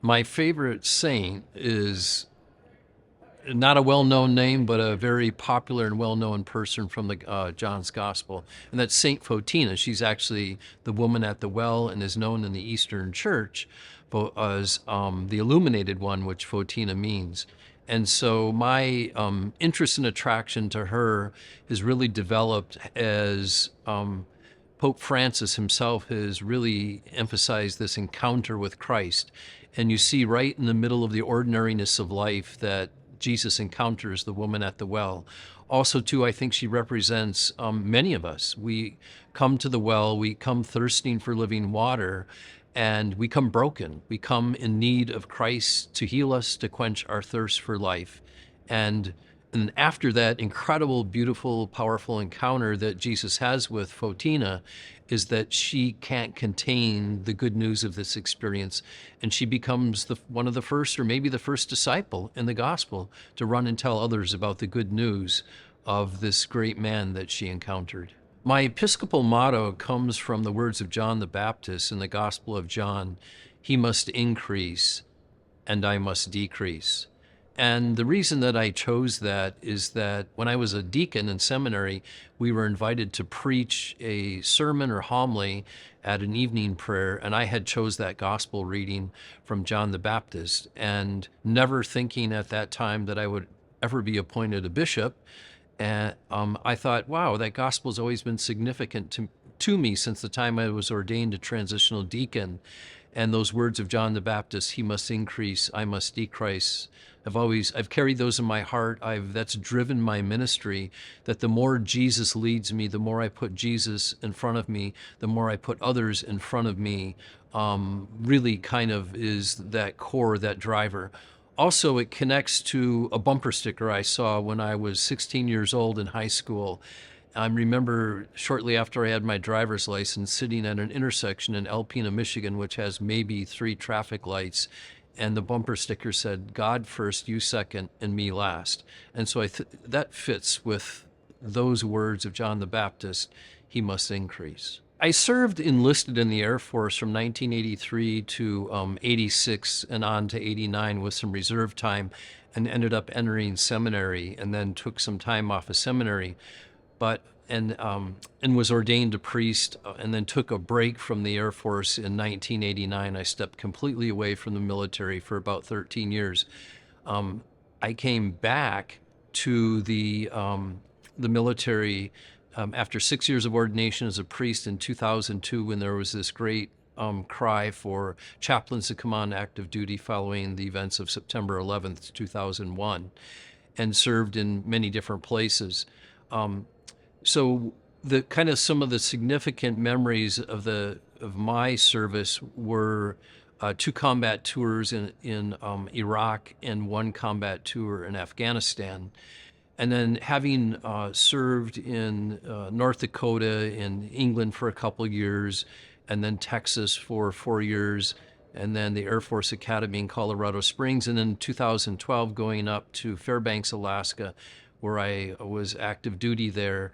My favorite saint is not a well-known name, but a very popular and well-known person from the John's Gospel, and that's Saint Photina. She's actually the woman at the well and is known in the Eastern Church as the illuminated one, which Photina means. And so my interest and attraction to her is really developed as Pope Francis himself has really emphasized this encounter with Christ. And you see right in the middle of the ordinariness of life that Jesus encounters the woman at the well. Also, too, I think she represents many of us. We come to the well, we come thirsting for living water, and we come broken. We come in need of Christ to heal us, to quench our thirst for life. And after that incredible, beautiful, powerful encounter that Jesus has with Photina is that she can't contain the good news of this experience. And she becomes one of the first, or maybe the first disciple in the gospel to run and tell others about the good news of this great man that she encountered. My episcopal motto comes from the words of John the Baptist in the Gospel of John: "He must increase and I must decrease." And the reason that I chose that is that when I was a deacon in seminary, we were invited to preach a sermon or homily at an evening prayer, and I had chose that gospel reading from John the Baptist, and never thinking at that time that I would ever be appointed a bishop. And I thought, wow, that gospel's always been significant to me since the time I was ordained a transitional deacon. And those words of John the Baptist, "He must increase, I must decrease," I've carried those in my heart. That's driven my ministry, that the more Jesus leads me, the more I put Jesus in front of me, the more I put others in front of me, really kind of is that core, that driver. Also, it connects to a bumper sticker I saw when I was 16 years old in high school. I remember shortly after I had my driver's license sitting at an intersection in Alpena, Michigan, which has maybe 3 traffic lights, and the bumper sticker said, "God first, you second, and me last." And so that fits with those words of John the Baptist: "He must increase." I served enlisted in the Air Force from 1983 to 86 and on to 89 with some reserve time, and ended up entering seminary, and then took some time off of seminary. And was ordained a priest, and then took a break from the Air Force in 1989. I stepped completely away from the military for about 13 years. I came back to the military after 6 years of ordination as a priest in 2002, when there was this great cry for chaplains to come on active duty following the events of September 11th, 2001, and served in many different places. So the kind of some of the significant memories of my service were 2 combat tours in Iraq and 1 combat tour in Afghanistan. And then having served in North Dakota, in England for a couple years, and then Texas for 4 years, and then the Air Force Academy in Colorado Springs, and then 2012 going up to Fairbanks, Alaska, where I was active duty there.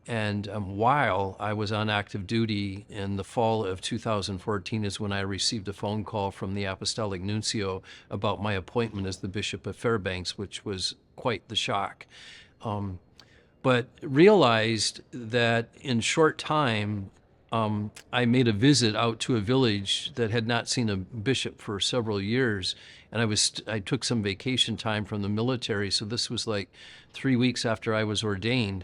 And while I was on active duty in the fall of 2014 is when I received a phone call from the Apostolic Nuncio about my appointment as the Bishop of Fairbanks, which was quite the shock. But realized that in short time, I made a visit out to a village that had not seen a bishop for several years, and I took some vacation time from the military, so this was like 3 weeks after I was ordained,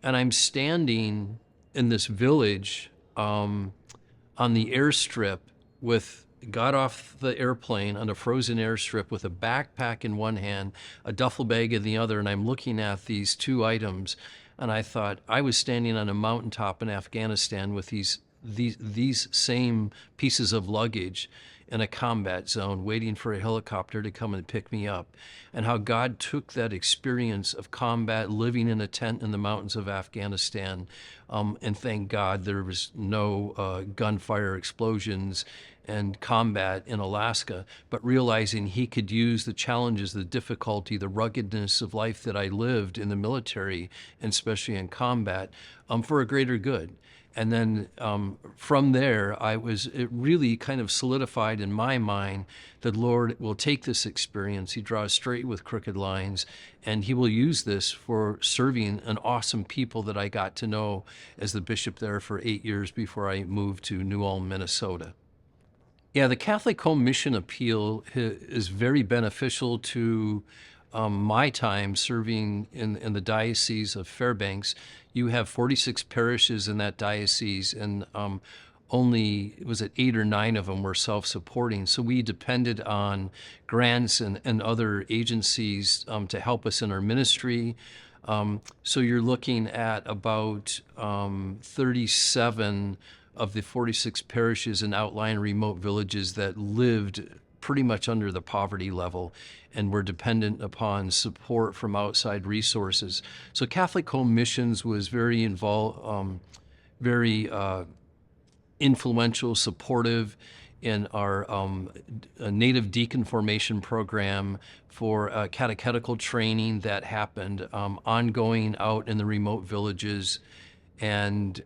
and I'm standing in this village on the airstrip got off the airplane on a frozen airstrip with a backpack in one hand, a duffel bag in the other, and I'm looking at these 2 items. And I thought I was standing on a mountaintop in Afghanistan with these same pieces of luggage in a combat zone, waiting for a helicopter to come and pick me up. And how God took that experience of combat, living in a tent in the mountains of Afghanistan, and thank God there was no gunfire explosions and combat in Alaska, but realizing he could use the challenges, the difficulty, the ruggedness of life that I lived in the military, and especially in combat, for a greater good. And then from there, it really kind of solidified in my mind that Lord will take this experience. He draws straight with crooked lines, and he will use this for serving an awesome people that I got to know as the bishop there for 8 years before I moved to New Ulm, Minnesota. Yeah, the Catholic Home Mission Appeal is very beneficial to my time serving in the Diocese of Fairbanks. You have 46 parishes in that diocese, and only, was it 8 or 9 of them were self-supporting. So we depended on grants and other agencies to help us in our ministry. So you're looking at about 37 of the 46 parishes and outlying remote villages that lived pretty much under the poverty level and were dependent upon support from outside resources. So Catholic Home Missions was very involved, very influential, supportive in our Native Deacon formation program for catechetical training that happened ongoing out in the remote villages, and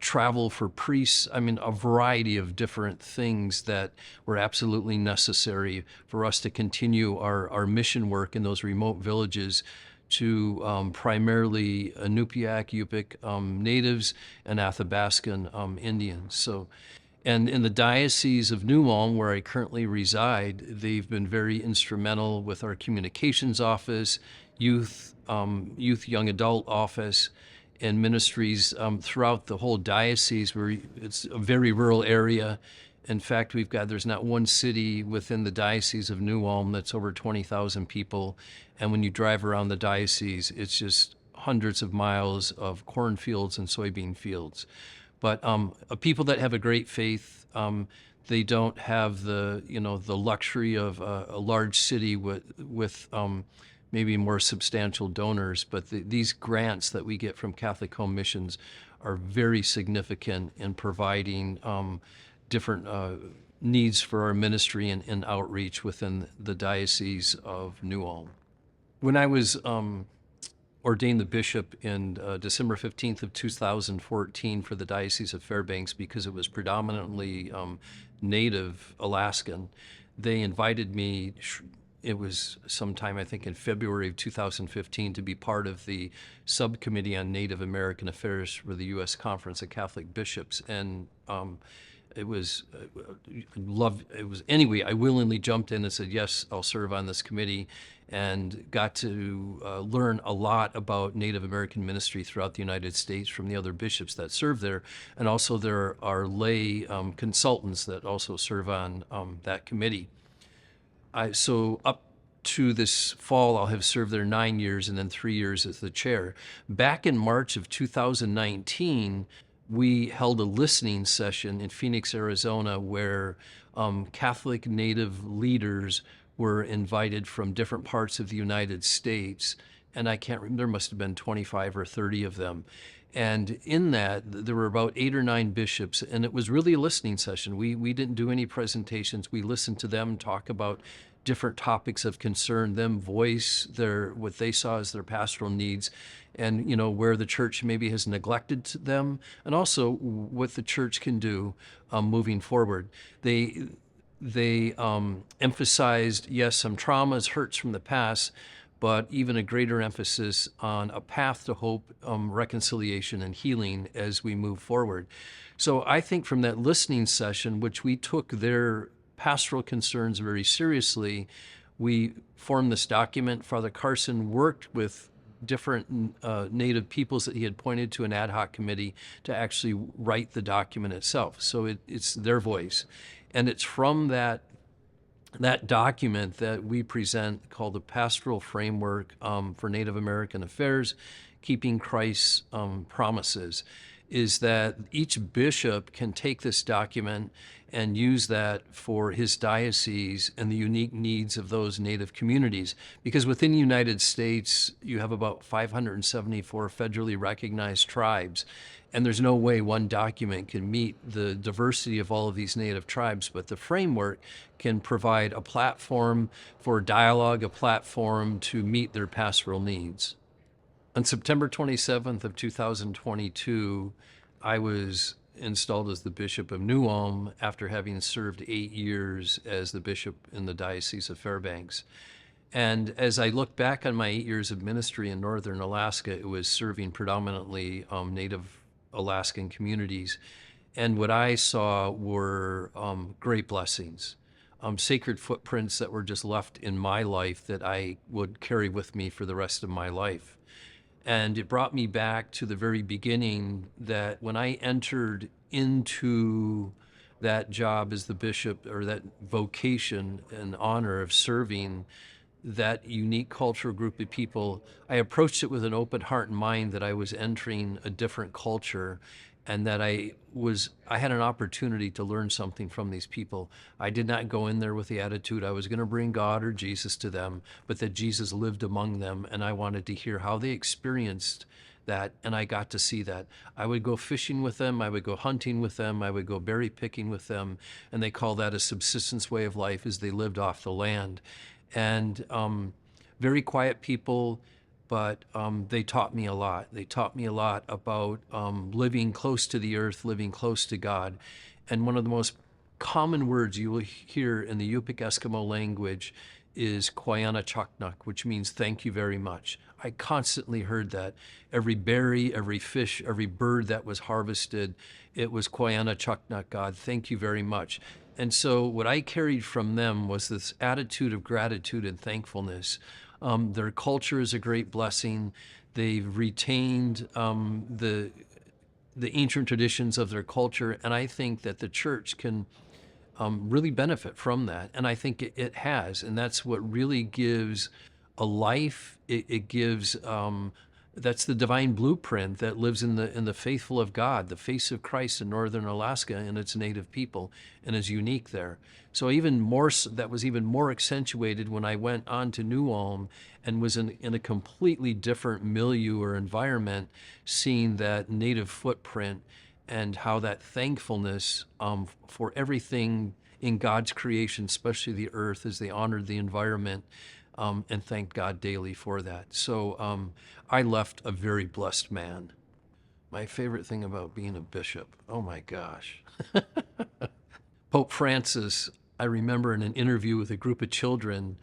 travel for priests. I mean, a variety of different things that were absolutely necessary for us to continue our mission work in those remote villages to primarily Inupiaq, Yupik natives and Athabaskan Indians. So, and in the Diocese of New Ulm, where I currently reside, they've been very instrumental with our communications office, youth, young adult office, and ministries throughout the whole diocese, where it's a very rural area. In fact, there's not one city within the Diocese of New Ulm that's over 20,000 people. And when you drive around the diocese, it's just hundreds of miles of cornfields and soybean fields. But people that have a great faith, they don't have the luxury of a large city with maybe more substantial donors, but these grants that we get from Catholic Home Missions are very significant in providing different needs for our ministry and outreach within the Diocese of New Ulm. When I was ordained the bishop in December 15th of 2014 for the Diocese of Fairbanks, because it was predominantly Native Alaskan, they invited me. It was sometime, I think, in February of 2015, to be part of the Subcommittee on Native American Affairs for the U.S. Conference of Catholic Bishops. And anyway, I willingly jumped in and said, yes, I'll serve on this committee, and got to learn a lot about Native American ministry throughout the United States from the other bishops that serve there. And also there are lay consultants that also serve on that committee. So up to this fall, I'll have served there 9 years and then 3 years as the chair. Back in March of 2019, we held a listening session in Phoenix, Arizona, where Catholic Native leaders were invited from different parts of the United States. And I can't remember, there must have been 25 or 30 of them. And in that, there were about 8 or 9 bishops, and it was really a listening session. We didn't do any presentations. We listened to them talk about different topics of concern, them voice what they saw as their pastoral needs, and where the church maybe has neglected them, and also what the church can do moving forward. They emphasized, yes, some traumas, hurts from the past, but even a greater emphasis on a path to hope, reconciliation, and healing as we move forward. So I think from that listening session, which we took their pastoral concerns very seriously, we formed this document. Father Carson worked with different Native peoples that he had pointed to an ad hoc committee to actually write the document itself. So it's their voice. And it's from that document that we present, called the Pastoral Framework for Native American Affairs, Keeping Christ's Promises, is that each bishop can take this document and use that for his diocese and the unique needs of those Native communities. Because within the United States, you have about 574 federally recognized tribes. And there's no way one document can meet the diversity of all of these Native tribes, but the framework can provide a platform for dialogue, a platform to meet their pastoral needs. On September 27th of 2022, I was installed as the Bishop of New Ulm after having served 8 years as the bishop in the Diocese of Fairbanks. And as I look back on my 8 years of ministry in northern Alaska, it was serving predominantly Native Alaskan communities. And what I saw were great blessings, sacred footprints that were just left in my life that I would carry with me for the rest of my life. And it brought me back to the very beginning, that when I entered into that job as the bishop, or that vocation and honor of serving that unique cultural group of people, I approached it with an open heart and mind that I was entering a different culture, and that I had an opportunity to learn something from these people. I did not go in there with the attitude I was going to bring God or Jesus to them, but that Jesus lived among them, and I wanted to hear how they experienced that, and I got to see that. I would go fishing with them, I would go hunting with them, I would go berry picking with them, and they call that a subsistence way of life, as they lived off the land. And very quiet people, but they taught me a lot. They taught me a lot about living close to the earth, living close to God. And one of the most common words you will hear in the Yupik Eskimo language is Kwayana Chaknak, which means thank you very much. I constantly heard that. Every berry, every fish, every bird that was harvested, it was Kwayana Chaknak, God, thank you very much. And so what I carried from them was this attitude of gratitude and thankfulness. Their culture is a great blessing. They've retained the ancient traditions of their culture, and I think that the church can really benefit from that. And I think it has, and that's what really gives a life. It gives that's the divine blueprint that lives in the faithful of God, the face of Christ in northern Alaska and its native people, and is unique there. So that was even more accentuated when I went on to New Ulm and was in a completely different milieu or environment, seeing that native footprint and how that thankfulness for everything in God's creation, especially the earth, as they honored the environment, and thanked God daily for that. So I left a very blessed man. My favorite thing about being a bishop, oh my gosh. Pope Francis, I remember in an interview with a group of children,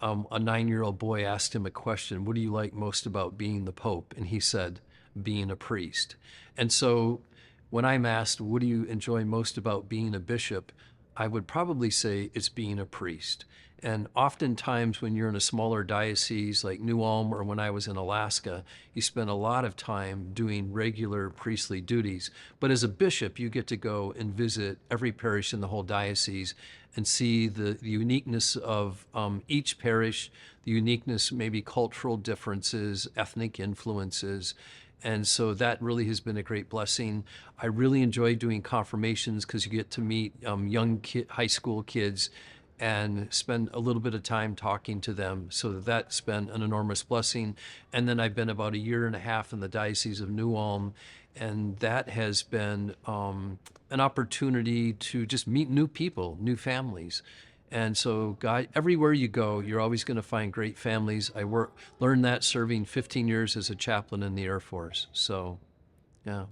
a 9-year-old boy asked him a question, what do you like most about being the Pope? And he said, being a priest. And so when I'm asked, what do you enjoy most about being a bishop? I would probably say it's being a priest. And oftentimes when you're in a smaller diocese like New Ulm, or when I was in Alaska, you spend a lot of time doing regular priestly duties. But as a bishop, you get to go and visit every parish in the whole diocese and see the uniqueness of each parish, the uniqueness, maybe cultural differences, ethnic influences. And so that really has been a great blessing. I really enjoy doing confirmations because you get to meet young high school kids and spend a little bit of time talking to them. So that's been an enormous blessing. And then I've been about 1.5 years in the Diocese of New Ulm, and that has been an opportunity to just meet new people, new families. And so God, everywhere you go, you're always going to find great families. Learned that serving 15 years as a chaplain in the Air Force. So, yeah.